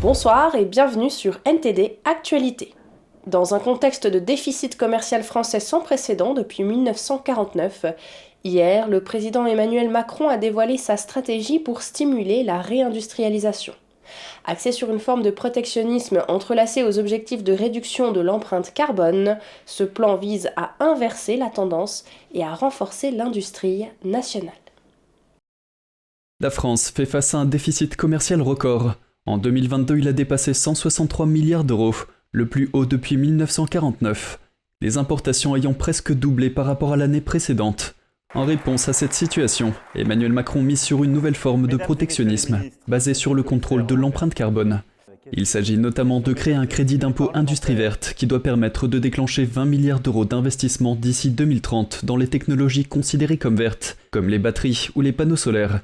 Bonsoir et bienvenue sur NTD Actualité. Dans un contexte de déficit commercial français sans précédent depuis 1949, hier, le président Emmanuel Macron a dévoilé sa stratégie pour stimuler la réindustrialisation. Axé sur une forme de protectionnisme entrelacé aux objectifs de réduction de l'empreinte carbone, ce plan vise à inverser la tendance et à renforcer l'industrie nationale. La France fait face à un déficit commercial record. En 2022, il a dépassé 163 milliards d'euros, le plus haut depuis 1949, les importations ayant presque doublé par rapport à l'année précédente. En réponse à cette situation, Emmanuel Macron mise sur une nouvelle forme de protectionnisme, basée sur le contrôle de l'empreinte carbone. Il s'agit notamment de créer un crédit d'impôt industrie verte qui doit permettre de déclencher 20 milliards d'euros d'investissement d'ici 2030 dans les technologies considérées comme vertes, comme les batteries ou les panneaux solaires.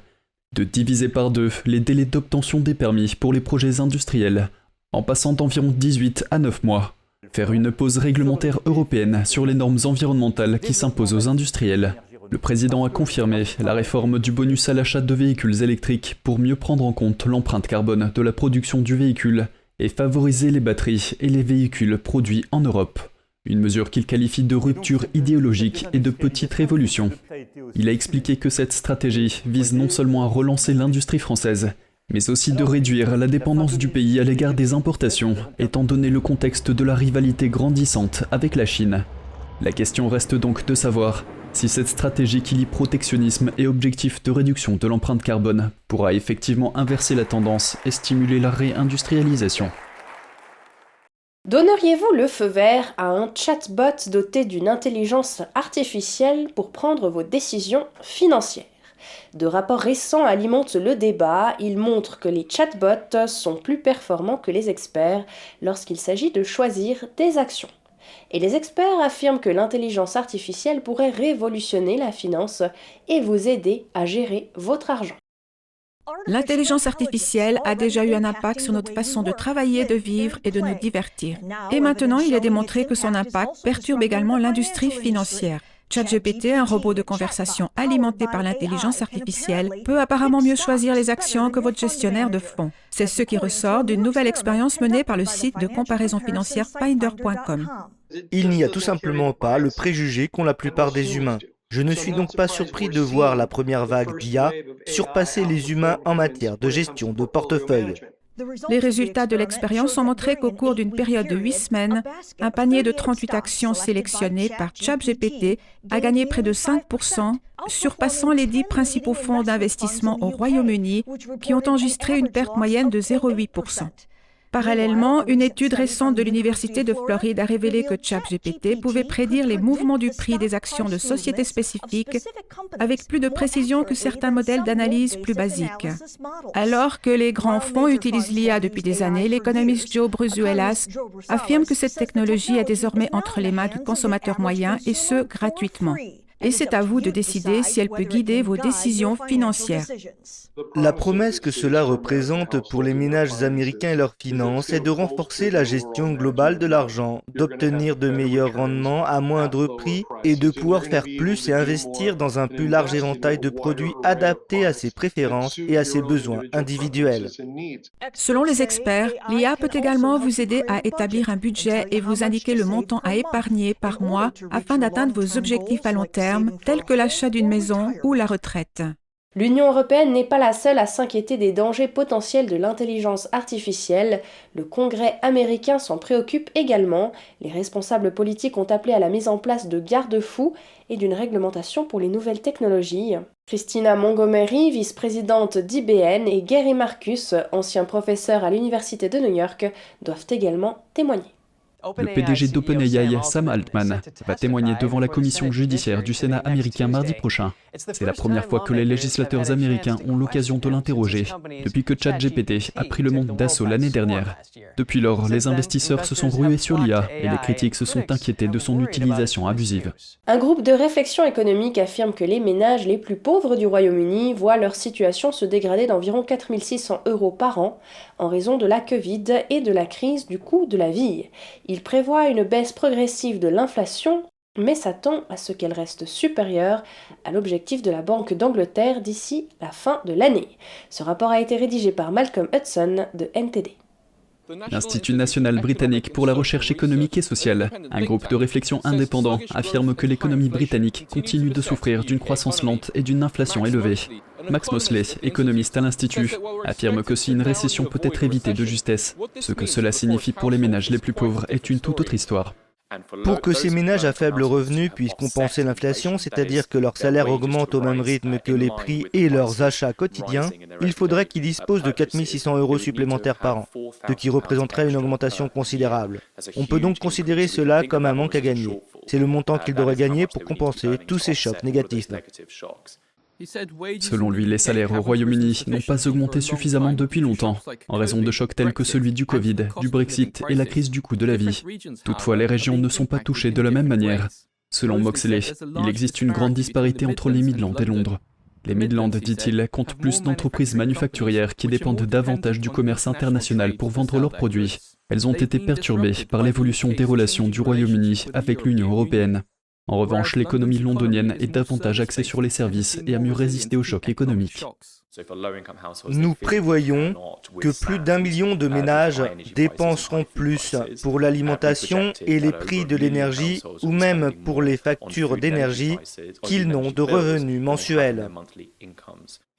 De diviser par deux les délais d'obtention des permis pour les projets industriels, en passant d'environ 18 à 9 mois. Faire une pause réglementaire européenne sur les normes environnementales qui s'imposent aux industriels. Le président a confirmé la réforme du bonus à l'achat de véhicules électriques pour mieux prendre en compte l'empreinte carbone de la production du véhicule et favoriser les batteries et les véhicules produits en Europe. Une mesure qu'il qualifie de rupture idéologique et de petite révolution. Il a expliqué que cette stratégie vise non seulement à relancer l'industrie française, mais aussi de réduire la dépendance du pays à l'égard des importations, étant donné le contexte de la rivalité grandissante avec la Chine. La question reste donc de savoir si cette stratégie qui lie protectionnisme et objectif de réduction de l'empreinte carbone pourra effectivement inverser la tendance et stimuler la réindustrialisation. Donneriez-vous le feu vert à un chatbot doté d'une intelligence artificielle pour prendre vos décisions financières ? De rapports récents alimentent le débat. Ils montrent que les chatbots sont plus performants que les experts lorsqu'il s'agit de choisir des actions. Et les experts affirment que l'intelligence artificielle pourrait révolutionner la finance et vous aider à gérer votre argent. L'intelligence artificielle a déjà eu un impact sur notre façon de travailler, de vivre et de nous divertir. Et maintenant, il est démontré que son impact perturbe également l'industrie financière. ChatGPT, un robot de conversation alimenté par l'intelligence artificielle, peut apparemment mieux choisir les actions que votre gestionnaire de fonds. C'est ce qui ressort d'une nouvelle expérience menée par le site de comparaison financière Finder.com. Il n'y a tout simplement pas le préjugé qu'ont la plupart des humains. Je ne suis donc pas surpris de voir la première vague d'IA surpasser les humains en matière de gestion de portefeuille. Les résultats de l'expérience ont montré qu'au cours d'une période de 8 semaines, un panier de 38 actions sélectionnées par ChatGPT a gagné près de 5%, surpassant les 10 principaux fonds d'investissement au Royaume-Uni qui ont enregistré une perte moyenne de 0,8%. Parallèlement, une étude récente de l'Université de Floride a révélé que ChatGPT pouvait prédire les mouvements du prix des actions de sociétés spécifiques avec plus de précision que certains modèles d'analyse plus basiques. Alors que les grands fonds utilisent l'IA depuis des années, l'économiste Joe Brusuelas affirme que cette technologie est désormais entre les mains du consommateur moyen et ce, gratuitement. Et c'est à vous de décider si elle peut guider vos décisions financières. La promesse que cela représente pour les ménages américains et leurs finances est de renforcer la gestion globale de l'argent, d'obtenir de meilleurs rendements à moindre prix et de pouvoir faire plus et investir dans un plus large éventail de produits adaptés à ses préférences et à ses besoins individuels. Selon les experts, l'IA peut également vous aider à établir un budget et vous indiquer le montant à épargner par mois afin d'atteindre vos objectifs à long terme, tels que l'achat d'une maison ou la retraite. L'Union européenne n'est pas la seule à s'inquiéter des dangers potentiels de l'intelligence artificielle. Le Congrès américain s'en préoccupe également. Les responsables politiques ont appelé à la mise en place de garde-fous et d'une réglementation pour les nouvelles technologies. Christina Montgomery, vice-présidente d'IBM, et Gary Marcus, ancien professeur à l'Université de New York, doivent également témoigner. Le PDG d'OpenAI, Sam Altman, va témoigner devant la commission judiciaire du Sénat américain mardi prochain. C'est la première fois que les législateurs américains ont l'occasion de l'interroger, depuis que ChatGPT a pris le monde d'assaut l'année dernière. Depuis lors, les investisseurs se sont rués sur l'IA et les critiques se sont inquiétés de son utilisation abusive. Un groupe de réflexion économique affirme que les ménages les plus pauvres du Royaume-Uni voient leur situation se dégrader d'environ 4 600 € par an en raison de la Covid et de la crise du coût de la vie. Il prévoit une baisse progressive de l'inflation, mais s'attend à ce qu'elle reste supérieure à l'objectif de la Banque d'Angleterre d'ici la fin de l'année. Ce rapport a été rédigé par Malcolm Hudson de NTD. L'Institut national britannique pour la recherche économique et sociale, un groupe de réflexion indépendant, affirme que l'économie britannique continue de souffrir d'une croissance lente et d'une inflation élevée. Max Mosley, économiste à l'Institut, affirme que si une récession peut être évitée de justesse, ce que cela signifie pour les ménages les plus pauvres est une toute autre histoire. Pour que ces ménages à faible revenu puissent compenser l'inflation, c'est-à-dire que leur salaire augmente au même rythme que les prix et leurs achats quotidiens, il faudrait qu'ils disposent de 4 600 € supplémentaires par an, ce qui représenterait une augmentation considérable. On peut donc considérer cela comme un manque à gagner. C'est le montant qu'ils devraient gagner pour compenser tous ces chocs négatifs. Selon lui, les salaires au Royaume-Uni n'ont pas augmenté suffisamment depuis longtemps, en raison de chocs tels que celui du Covid, du Brexit et la crise du coût de la vie. Toutefois, les régions ne sont pas touchées de la même manière. Selon Moxley, il existe une grande disparité entre les Midlands et Londres. Les Midlands, dit-il, comptent plus d'entreprises manufacturières qui dépendent davantage du commerce international pour vendre leurs produits. Elles ont été perturbées par l'évolution des relations du Royaume-Uni avec l'Union européenne. En revanche, l'économie londonienne est davantage axée sur les services et a mieux résisté aux chocs économiques. Nous prévoyons que plus d'1 million de ménages dépenseront plus pour l'alimentation et les prix de l'énergie ou même pour les factures d'énergie qu'ils n'ont de revenus mensuels.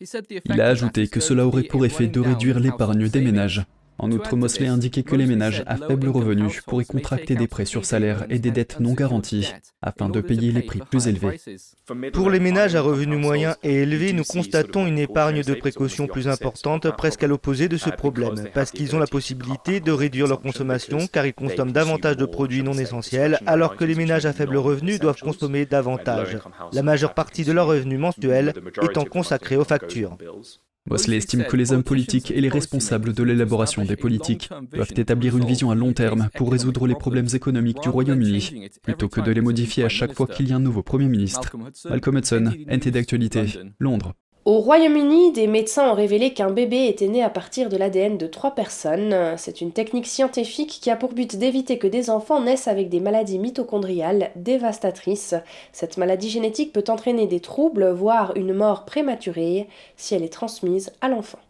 Il a ajouté que cela aurait pour effet de réduire l'épargne des ménages. En outre, Mosley indiquait que les ménages à faible revenu pourraient contracter des prêts sur salaire et des dettes non garanties, afin de payer les prix plus élevés. Pour les ménages à revenus moyens et élevés, nous constatons une épargne de précaution plus importante, presque à l'opposé de ce problème, parce qu'ils ont la possibilité de réduire leur consommation, car ils consomment davantage de produits non essentiels, alors que les ménages à faible revenu doivent consommer davantage, la majeure partie de leurs revenus mensuels étant consacrée aux factures. Mosley estime que les hommes politiques et les responsables de l'élaboration des politiques doivent établir une vision à long terme pour résoudre les problèmes économiques du Royaume-Uni, plutôt que de les modifier à chaque fois qu'il y a un nouveau Premier ministre. Malcolm Hudson, NT d'actualité, Londres. Au Royaume-Uni, des médecins ont révélé qu'un bébé était né à partir de l'ADN de 3 personnes. C'est une technique scientifique qui a pour but d'éviter que des enfants naissent avec des maladies mitochondriales dévastatrices. Cette maladie génétique peut entraîner des troubles, voire une mort prématurée, si elle est transmise à l'enfant.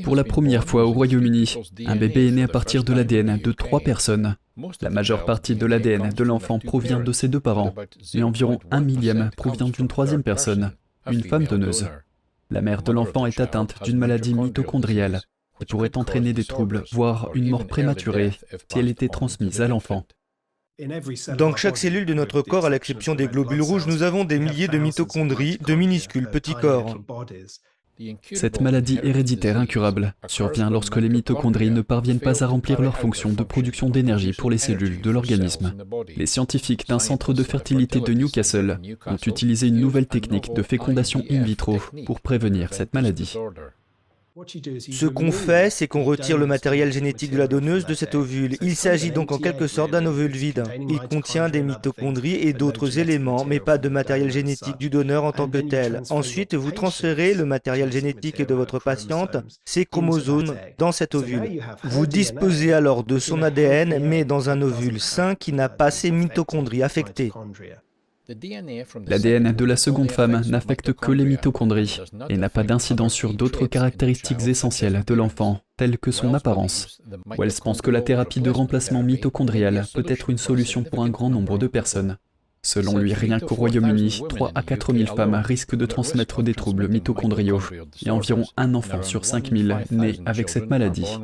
Pour la première fois au Royaume-Uni, un bébé est né à partir de l'ADN de 3 personnes. La majeure partie de l'ADN de l'enfant provient de ses 2 parents, et environ 1 millième provient d'une 3e personne. Une femme donneuse. La mère de l'enfant est atteinte d'une maladie mitochondriale qui pourrait entraîner des troubles, voire une mort prématurée, si elle était transmise à l'enfant. Dans chaque cellule de notre corps, à l'exception des globules rouges, nous avons des milliers de mitochondries, de minuscules petits corps. Cette maladie héréditaire incurable survient lorsque les mitochondries ne parviennent pas à remplir leur fonction de production d'énergie pour les cellules de l'organisme. Les scientifiques d'un centre de fertilité de Newcastle ont utilisé une nouvelle technique de fécondation in vitro pour prévenir cette maladie. Ce qu'on fait, c'est qu'on retire le matériel génétique de la donneuse de cet ovule. Il s'agit donc en quelque sorte d'un ovule vide. Il contient des mitochondries et d'autres éléments, mais pas de matériel génétique du donneur en tant que tel. Ensuite, vous transférez le matériel génétique de votre patiente, ses chromosomes, dans cet ovule. Vous disposez alors de son ADN, mais dans un ovule sain qui n'a pas ses mitochondries affectées. L'ADN de la seconde femme n'affecte que les mitochondries et n'a pas d'incidence sur d'autres caractéristiques essentielles de l'enfant, telles que son apparence. Wells pense que la thérapie de remplacement mitochondrial peut être une solution pour un grand nombre de personnes. Selon lui, rien qu'au Royaume-Uni, 3 à 4 000 femmes risquent de transmettre des troubles mitochondriaux et environ un enfant sur 5 000 naît avec cette maladie.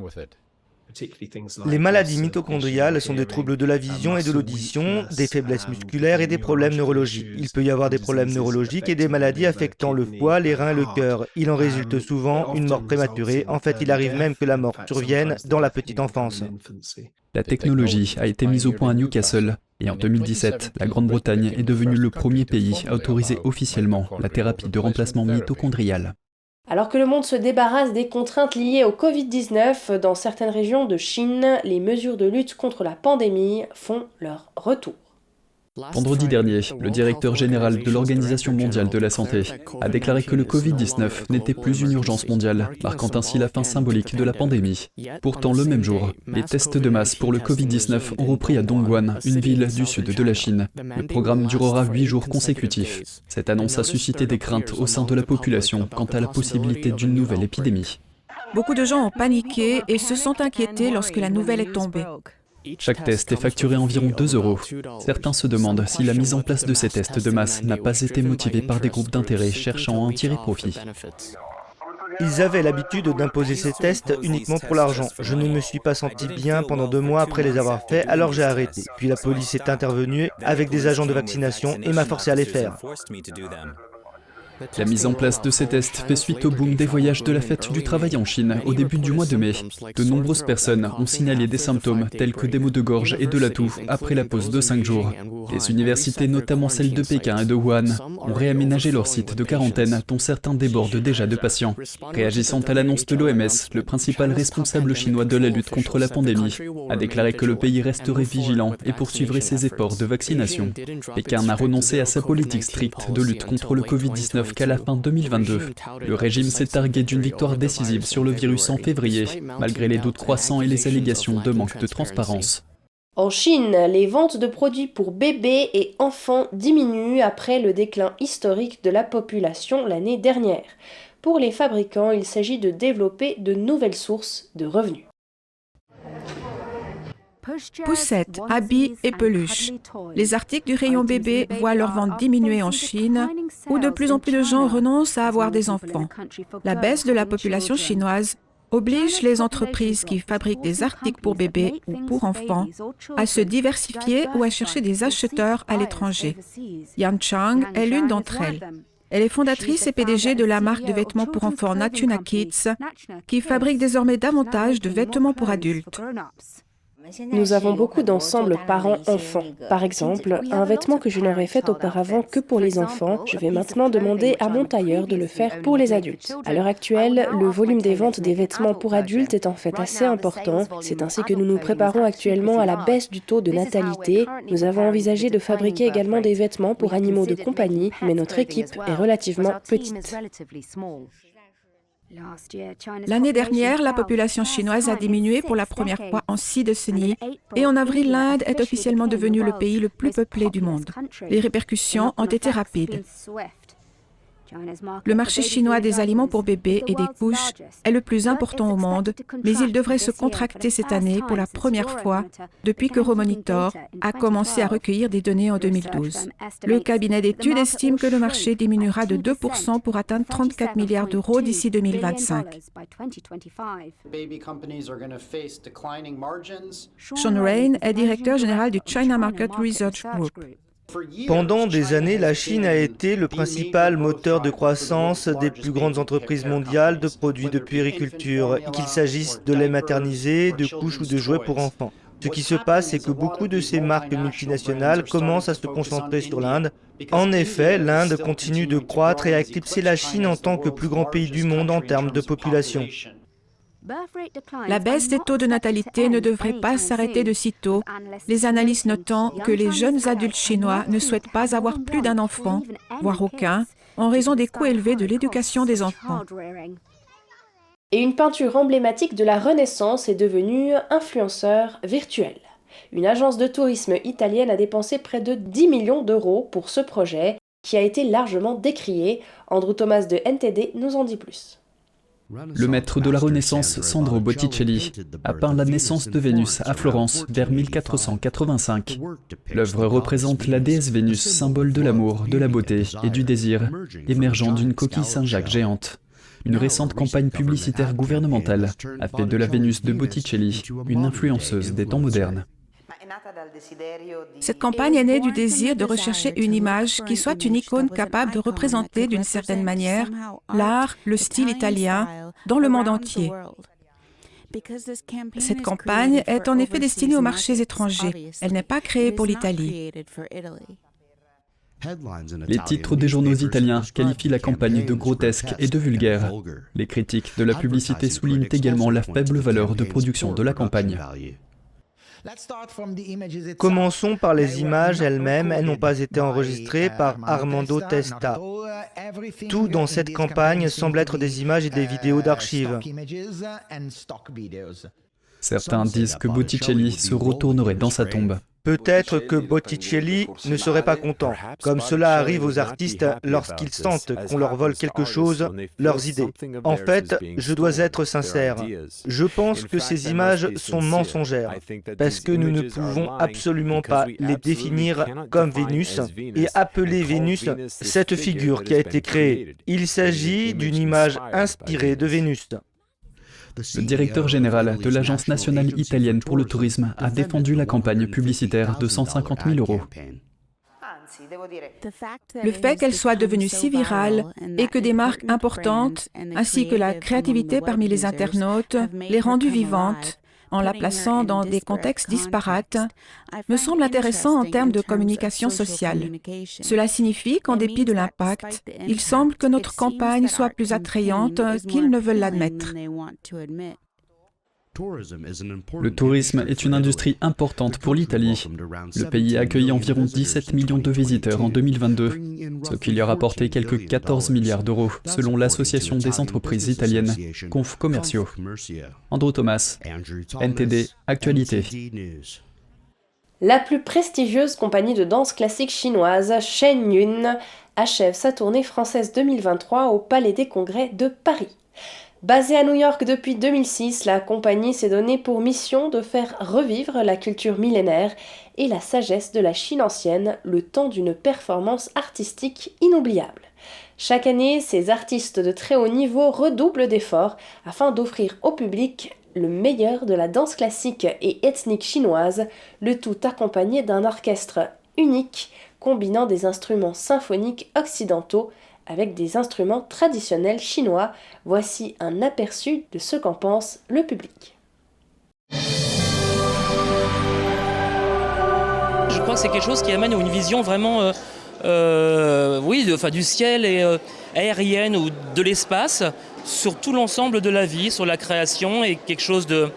Les maladies mitochondriales sont des troubles de la vision et de l'audition, des faiblesses musculaires et des problèmes neurologiques. Il peut y avoir des problèmes neurologiques et des maladies affectant le foie, les reins et le cœur. Il en résulte souvent une mort prématurée. En fait, il arrive même que la mort survienne dans la petite enfance. La technologie a été mise au point à Newcastle et en 2017, la Grande-Bretagne est devenue le premier pays à autoriser officiellement la thérapie de remplacement mitochondrial. Alors que le monde se débarrasse des contraintes liées au Covid-19, dans certaines régions de Chine, les mesures de lutte contre la pandémie font leur retour. Vendredi dernier, le directeur général de l'Organisation mondiale de la santé a déclaré que le Covid-19 n'était plus une urgence mondiale, marquant ainsi la fin symbolique de la pandémie. Pourtant, le même jour, les tests de masse pour le Covid-19 ont repris à Dongguan, une ville du sud de la Chine. Le programme durera 8 jours consécutifs. Cette annonce a suscité des craintes au sein de la population quant à la possibilité d'une nouvelle épidémie. Beaucoup de gens ont paniqué et se sont inquiétés lorsque la nouvelle est tombée. Chaque test est facturé environ 2 €. Certains se demandent si la mise en place de ces tests de masse n'a pas été motivée par des groupes d'intérêt cherchant à en tirer profit. Ils avaient l'habitude d'imposer ces tests uniquement pour l'argent. Je ne me suis pas senti bien pendant 2 mois après les avoir faits, alors j'ai arrêté. Puis la police est intervenue avec des agents de vaccination et m'a forcé à les faire. La mise en place de ces tests fait suite au boom des voyages de la fête du travail en Chine au début du mois de mai. De nombreuses personnes ont signalé des symptômes tels que des maux de gorge et de la toux après la pause de 5 jours. Les universités, notamment celles de Pékin et de Wuhan, ont réaménagé leurs sites de quarantaine dont certains débordent déjà de patients. Réagissant à l'annonce de l'OMS, le principal responsable chinois de la lutte contre la pandémie a déclaré que le pays resterait vigilant et poursuivrait ses efforts de vaccination. Pékin n'a renoncé à sa politique stricte de lutte contre le Covid-19 qu'à la fin 2022. Le régime s'est targué d'une victoire décisive sur le virus en février, malgré les doutes croissants et les allégations de manque de transparence. En Chine, les ventes de produits pour bébés et enfants diminuent après le déclin historique de la population l'année dernière. Pour les fabricants, il s'agit de développer de nouvelles sources de revenus. Poussettes, habits et peluches. Les articles du rayon bébé voient leur vente diminuer en Chine, où de plus en plus de gens renoncent à avoir des enfants. La baisse de la population chinoise oblige les entreprises qui fabriquent des articles pour bébés ou pour enfants à se diversifier ou à chercher des acheteurs à l'étranger. Yan Chang est l'une d'entre elles. Elle est fondatrice et PDG de la marque de vêtements pour enfants Natuna Kids, qui fabrique désormais davantage de vêtements pour adultes. Nous avons beaucoup d'ensembles parents-enfants. Par exemple, un vêtement que je n'aurais fait auparavant que pour les enfants, je vais maintenant demander à mon tailleur de le faire pour les adultes. À l'heure actuelle, le volume des ventes des vêtements pour adultes est en fait assez important. C'est ainsi que nous nous préparons actuellement à la baisse du taux de natalité. Nous avons envisagé de fabriquer également des vêtements pour animaux de compagnie, mais notre équipe est relativement petite. L'année dernière, la population chinoise a diminué pour la première fois en 6 décennies et en avril, l'Inde est officiellement devenue le pays le plus peuplé du monde. Les répercussions ont été rapides. Le marché chinois des aliments pour bébés et des couches est le plus important au monde, mais il devrait se contracter cette année pour la première fois depuis qu'Euromonitor a commencé à recueillir des données en 2012. Le cabinet d'études estime que le marché diminuera de 2% pour atteindre 34 milliards d'euros d'ici 2025. Sean Rain est directeur général du China Market Research Group. Pendant des années, la Chine a été le principal moteur de croissance des plus grandes entreprises mondiales de produits de puériculture, qu'il s'agisse de lait maternisé, de couches ou de jouets pour enfants. Ce qui se passe, c'est que beaucoup de ces marques multinationales commencent à se concentrer sur l'Inde. En effet, l'Inde continue de croître et à éclipser la Chine en tant que plus grand pays du monde en termes de population. La baisse des taux de natalité ne devrait pas s'arrêter de sitôt, les analystes notant que les jeunes adultes chinois ne souhaitent pas avoir plus d'un enfant, voire aucun, en raison des coûts élevés de l'éducation des enfants. Et une peinture emblématique de la Renaissance est devenue influenceur virtuel. Une agence de tourisme italienne a dépensé près de 10 millions d'euros pour ce projet, qui a été largement décrié. Andrew Thomas de NTD nous en dit plus. Le maître de la Renaissance, Sandro Botticelli, a peint la naissance de Vénus à Florence vers 1485. L'œuvre représente la déesse Vénus, symbole de l'amour, de la beauté et du désir, émergeant d'une coquille Saint-Jacques géante. Une récente campagne publicitaire gouvernementale a fait de la Vénus de Botticelli une influenceuse des temps modernes. Cette campagne est née du désir de rechercher une image qui soit une icône capable de représenter d'une certaine manière l'art, le style italien dans le monde entier. Cette campagne est en effet destinée aux marchés étrangers. Elle n'est pas créée pour l'Italie. Les titres des journaux italiens qualifient la campagne de grotesque et de vulgaire. Les critiques de la publicité soulignent également la faible valeur de production de la campagne. Commençons par les images elles-mêmes. Elles n'ont pas été enregistrées par Armando Testa. Tout dans cette campagne semble être des images et des vidéos d'archives. Certains disent que Botticelli se retournerait dans sa tombe. Peut-être que Botticelli ne serait pas content, comme cela arrive aux artistes lorsqu'ils sentent qu'on leur vole quelque chose, leurs idées. En fait, je dois être sincère. Je pense que ces images sont mensongères, parce que nous ne pouvons absolument pas les définir comme Vénus et appeler Vénus cette figure qui a été créée. Il s'agit d'une image inspirée de Vénus. Le directeur général de l'Agence nationale italienne pour le tourisme a défendu la campagne publicitaire de 150 000 €. Le fait qu'elle soit devenue si virale et que des marques importantes, ainsi que la créativité parmi les internautes, l'ait rendue vivante, en la plaçant dans des contextes disparates, me semble intéressant en termes de communication sociale. Cela signifie qu'en dépit de l'impact, il semble que notre campagne soit plus attrayante qu'ils ne veulent l'admettre. Le tourisme est une industrie importante pour l'Italie. Le pays a accueilli environ 17 millions de visiteurs en 2022, ce qui lui a rapporté quelques 14 milliards d'euros, selon l'Association des entreprises italiennes, Conf Commercio. Andrew Thomas, NTD Actualité. La plus prestigieuse compagnie de danse classique chinoise, Shen Yun, achève sa tournée française 2023 au Palais des Congrès de Paris. Basée à New York depuis 2006, la compagnie s'est donnée pour mission de faire revivre la culture millénaire et la sagesse de la Chine ancienne le temps d'une performance artistique inoubliable. Chaque année, ces artistes de très haut niveau redoublent d'efforts afin d'offrir au public le meilleur de la danse classique et ethnique chinoise, le tout accompagné d'un orchestre unique combinant des instruments symphoniques occidentaux avec des instruments traditionnels chinois. Voici un aperçu de ce qu'en pense le public. Je crois que c'est quelque chose qui amène une vision vraiment du ciel et aérienne ou de l'espace sur tout l'ensemble de la vie, sur la création et quelque chose de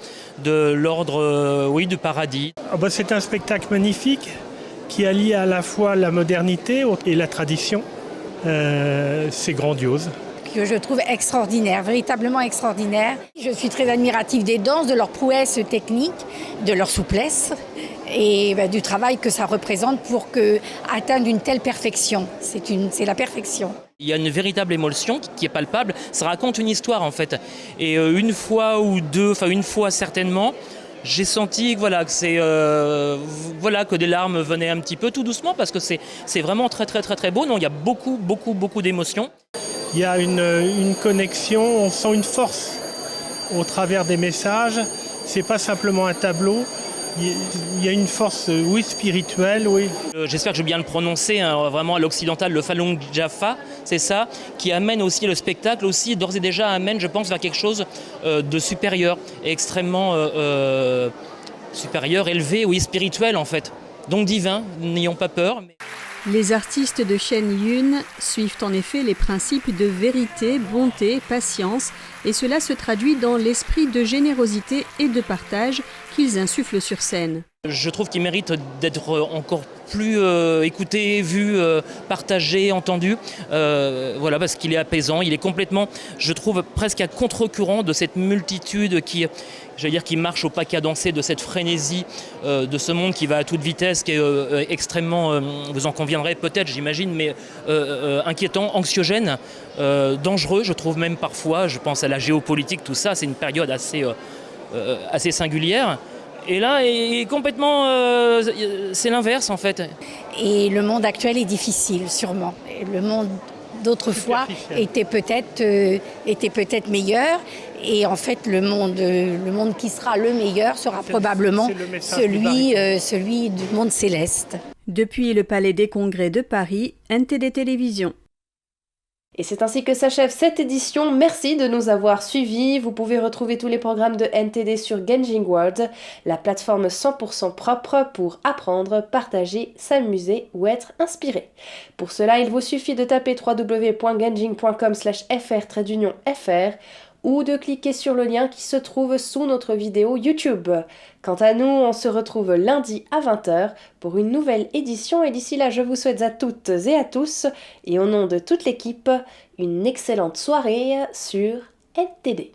l'ordre du paradis. C'est un spectacle magnifique qui allie à la fois la modernité et la tradition. C'est grandiose. Que je trouve extraordinaire, véritablement extraordinaire. Je suis très admirative des danses, de leur prouesse technique, de leur souplesse et du travail que ça représente pour atteindre une telle perfection. C'est la perfection. Il y a une véritable émotion qui est palpable. Ça raconte une histoire en fait. Et une fois ou deux, une fois certainement, j'ai senti que des larmes venaient un petit peu tout doucement parce que c'est vraiment très très très très beau. Non, il y a beaucoup d'émotions. Il y a une connexion, on sent une force au travers des messages. C'est pas simplement un tableau. Il y a une force, spirituelle, oui. J'espère que je vais bien le prononcer, vraiment à l'occidental, le Falun Jaffa, c'est ça, qui amène aussi le spectacle, aussi d'ores et déjà amène, je pense, vers quelque chose de supérieur, extrêmement supérieur, élevé, spirituel en fait. Donc divin, n'ayons pas peur. Les artistes de Shen Yun suivent en effet les principes de vérité, bonté, patience, et cela se traduit dans l'esprit de générosité et de partage qu'ils insufflent sur scène. Je trouve qu'il mérite d'être encore plus écouté, vu, partagé, entendu, parce qu'il est apaisant, il est complètement, je trouve, presque à contre-courant de cette multitude qui marche au pas cadencé, de cette frénésie de ce monde qui va à toute vitesse, qui est extrêmement, vous en conviendrez peut-être, j'imagine, mais inquiétant, anxiogène, dangereux, je trouve même parfois, je pense à la géopolitique, tout ça, c'est une période assez singulière. Et là, complètement, c'est l'inverse en fait. Et le monde actuel est difficile, sûrement. Et le monde d'autrefois était peut-être meilleur. Et en fait, le monde qui sera le meilleur sera probablement celui du monde céleste. Depuis le Palais des Congrès de Paris, NTD Télévision. Et c'est ainsi que s'achève cette édition. Merci de nous avoir suivis. Vous pouvez retrouver tous les programmes de NTD sur Genjing World, la plateforme 100% propre pour apprendre, partager, s'amuser ou être inspiré. Pour cela, il vous suffit de taper www.genjing.com/fr ou de cliquer sur le lien qui se trouve sous notre vidéo YouTube. Quant à nous, on se retrouve lundi à 20h pour une nouvelle édition et d'ici là, je vous souhaite à toutes et à tous et au nom de toute l'équipe, une excellente soirée sur NTD.